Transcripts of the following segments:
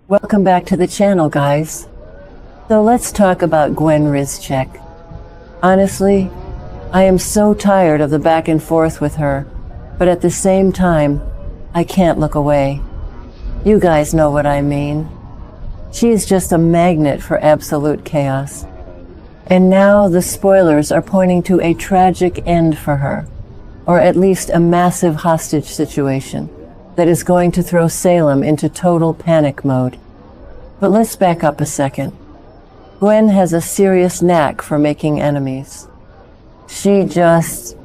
Welcome back to the channel, guys. So let's talk about Gwen Rizczech. Honestly, I am so tired of the back and forth with her, but at the same time, I can't look away. You guys know what I mean. She is just a magnet for absolute chaos. And now the spoilers are pointing to a tragic end for her, or at least a massive hostage situation that is going to throw Salem into total panic mode. But let's back up a second. Gwen has a serious knack for making enemies. She just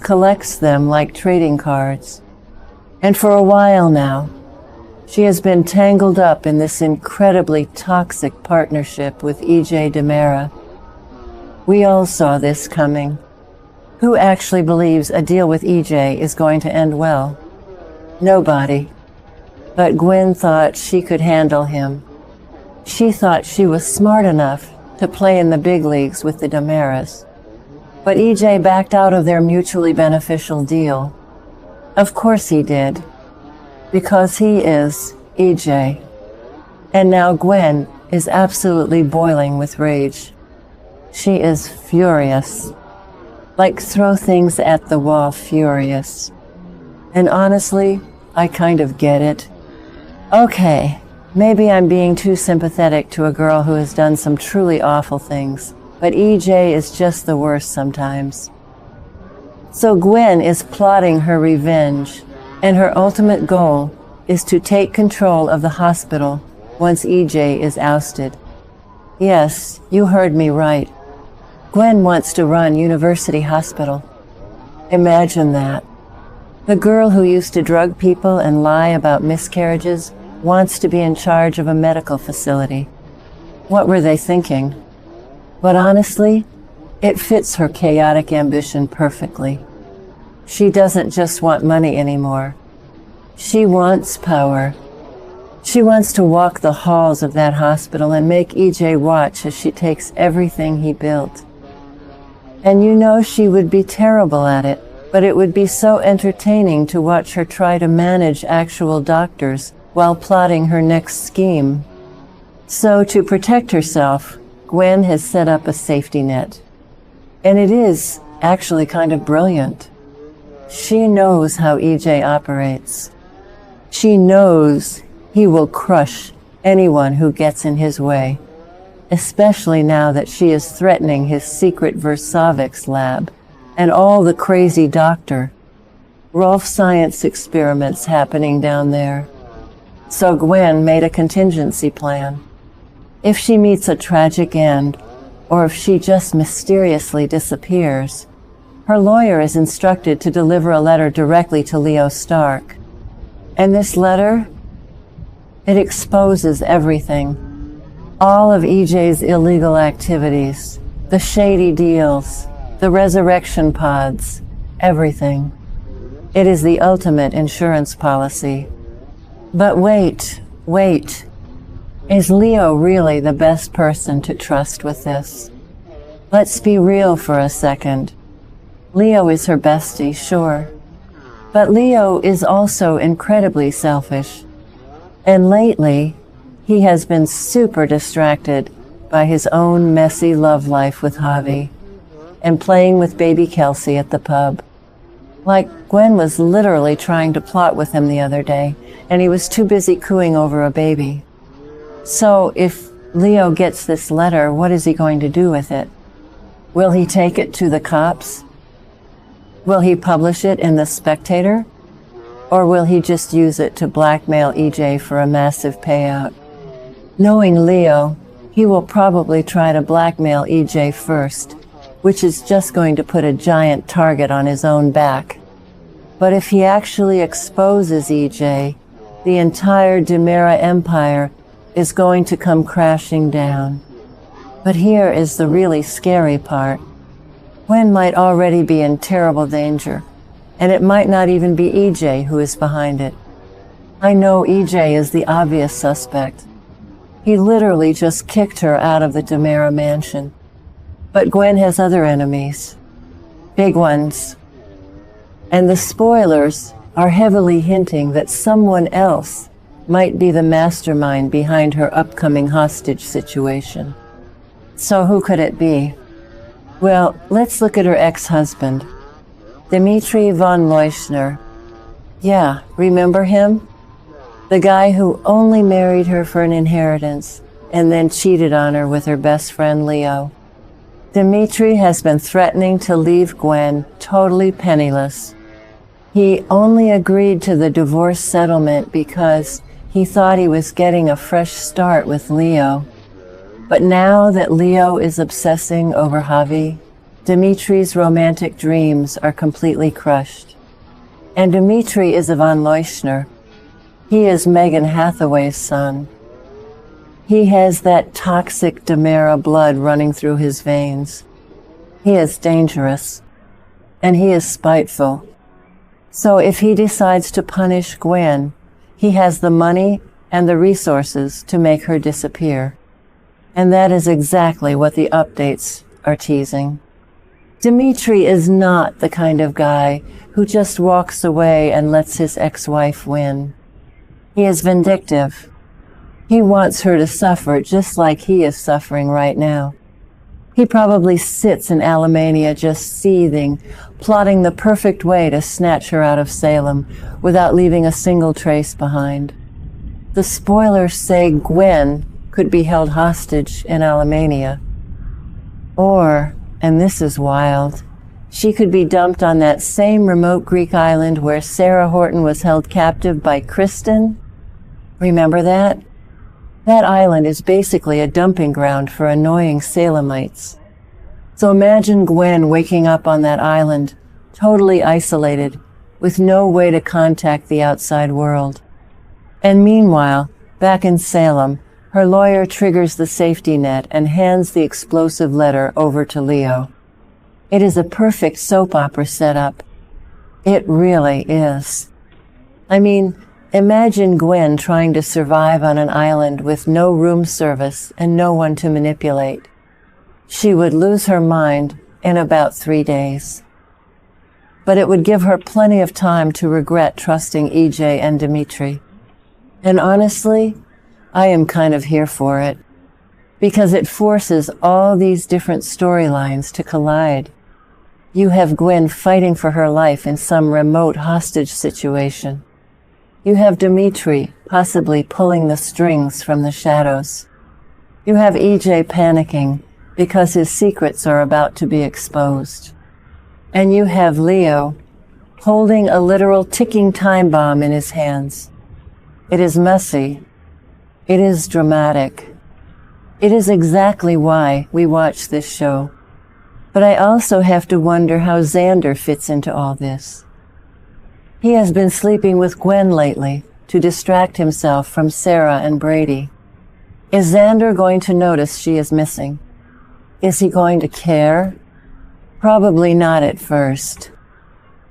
collects them like trading cards. And for a while now, she has been tangled up in this incredibly toxic partnership with EJ DiMera. We all saw this coming. Who actually believes a deal with EJ is going to end well? Nobody. But Gwen thought she could handle him. She thought she was smart enough to play in the big leagues with the DiMeras. But EJ backed out of their mutually beneficial deal. Of course he did. Because he is EJ. And now Gwen is absolutely boiling with rage. She is furious. Like throw things at the wall furious. And honestly, I kind of get it. Okay, maybe I'm being too sympathetic to a girl who has done some truly awful things, but EJ is just the worst sometimes. So Gwen is plotting her revenge, and her ultimate goal is to take control of the hospital once EJ is ousted. Yes, you heard me right. Gwen wants to run University Hospital. Imagine that. The girl who used to drug people and lie about miscarriages wants to be in charge of a medical facility. What were they thinking? But honestly, it fits her chaotic ambition perfectly. She doesn't just want money anymore. She wants power. She wants to walk the halls of that hospital and make EJ watch as she takes everything he built. And you know she would be terrible at it, but it would be so entertaining to watch her try to manage actual doctors while plotting her next scheme. So to protect herself, Gwen has set up a safety net. And it is actually kind of brilliant. She knows how EJ operates. She knows he will crush anyone who gets in his way, especially now that she is threatening his secret Versavix lab and all the crazy doctor, Rolf science experiments happening down there. So Gwen made a contingency plan. If she meets a tragic end, or if she just mysteriously disappears, her lawyer is instructed to deliver a letter directly to Leo Stark. And this letter, it exposes everything. All of EJ's illegal activities, the shady deals, the resurrection pods, everything. It is the ultimate insurance policy. But wait. Is Leo really the best person to trust with this? Let's be real for a second. Leo is her bestie, sure. But Leo is also incredibly selfish. And lately, he has been super distracted by his own messy love life with Javi and playing with baby Kelsey at the pub. Like, Gwen was literally trying to plot with him the other day, and he was too busy cooing over a baby. So if Leo gets this letter, what is he going to do with it? Will he take it to the cops? Will he publish it in The Spectator? Or will he just use it to blackmail EJ for a massive payout? Knowing Leo, he will probably try to blackmail EJ first, which is just going to put a giant target on his own back. But if he actually exposes EJ, the entire DiMera empire is going to come crashing down. But here is the really scary part. Gwen might already be in terrible danger, and it might not even be EJ who is behind it. I know EJ is the obvious suspect. He literally just kicked her out of the DiMera mansion. But Gwen has other enemies. Big ones. And the spoilers are heavily hinting that someone else might be the mastermind behind her upcoming hostage situation. So who could it be? Well, let's look at her ex-husband, Dimitri von Leuschner. Yeah, remember him? The guy who only married her for an inheritance and then cheated on her with her best friend Leo. Dimitri has been threatening to leave Gwen totally penniless. He only agreed to the divorce settlement because he thought he was getting a fresh start with Leo. But now that Leo is obsessing over Javi, Dimitri's romantic dreams are completely crushed. And Dimitri is a von Leuschner. He is Megan Hathaway's son. He has that toxic DiMera blood running through his veins. He is dangerous, and he is spiteful. So if he decides to punish Gwen, he has the money and the resources to make her disappear. And that is exactly what the updates are teasing. Dimitri is not the kind of guy who just walks away and lets his ex-wife win. He is vindictive. He wants her to suffer just like he is suffering right now. He probably sits in Alamania just seething, plotting the perfect way to snatch her out of Salem without leaving a single trace behind. The spoilers say Gwen could be held hostage in Alamania. Or, and this is wild, she could be dumped on that same remote Greek island where Sarah Horton was held captive by Kristen. Remember that? That island is basically a dumping ground for annoying Salemites. So imagine Gwen waking up on that island, totally isolated, with no way to contact the outside world. And meanwhile, back in Salem, her lawyer triggers the safety net and hands the explosive letter over to Leo. It is a perfect soap opera setup. It really is. I mean, imagine Gwen trying to survive on an island with no room service and no one to manipulate. She would lose her mind in about 3 days. But it would give her plenty of time to regret trusting EJ and Dimitri. And honestly, I am kind of here for it, because it forces all these different storylines to collide. You have Gwen fighting for her life in some remote hostage situation. You have Dimitri possibly pulling the strings from the shadows. You have EJ panicking because his secrets are about to be exposed. And you have Leo holding a literal ticking time bomb in his hands. It is messy. It is dramatic. It is exactly why we watch this show. But I also have to wonder how Xander fits into all this. He has been sleeping with Gwen lately to distract himself from Sarah and Brady. Is Xander going to notice she is missing? Is he going to care? Probably not at first.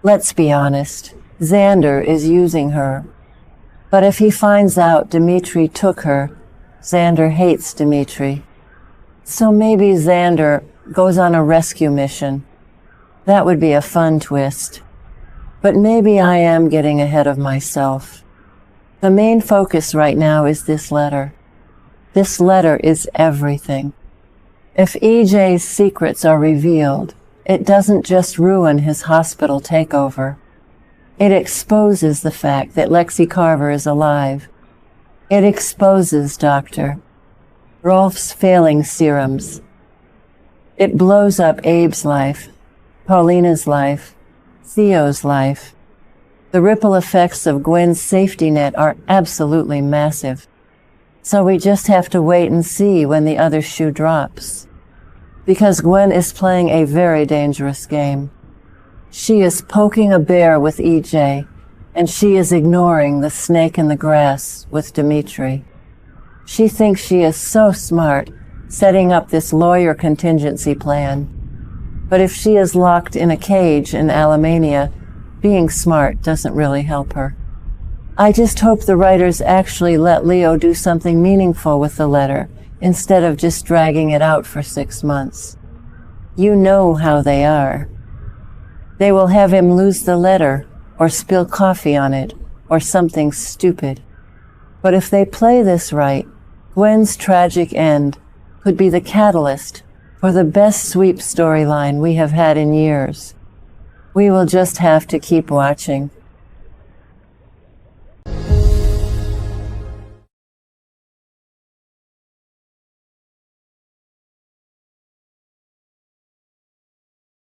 Let's be honest, Xander is using her. But if he finds out Dimitri took her, Xander hates Dimitri. So maybe Xander goes on a rescue mission. That would be a fun twist. But maybe I am getting ahead of myself. The main focus right now is this letter. This letter is everything. If EJ's secrets are revealed, it doesn't just ruin his hospital takeover. It exposes the fact that Lexi Carver is alive. It exposes Dr. Rolf's failing serums. It blows up Abe's life, Paulina's life, Theo's life. The ripple effects of Gwen's safety net are absolutely massive. So we just have to wait and see when the other shoe drops. Because Gwen is playing a very dangerous game. She is poking a bear with EJ, and she is ignoring the snake in the grass with Dimitri. She thinks she is so smart, setting up this lawyer contingency plan. But if she is locked in a cage in Alamania, being smart doesn't really help her. I just hope the writers actually let Leo do something meaningful with the letter, instead of just dragging it out for 6 months. You know how they are. They will have him lose the letter, or spill coffee on it, or something stupid. But if they play this right, Gwen's tragic end could be the catalyst for the best sweep storyline we have had in years. We will just have to keep watching.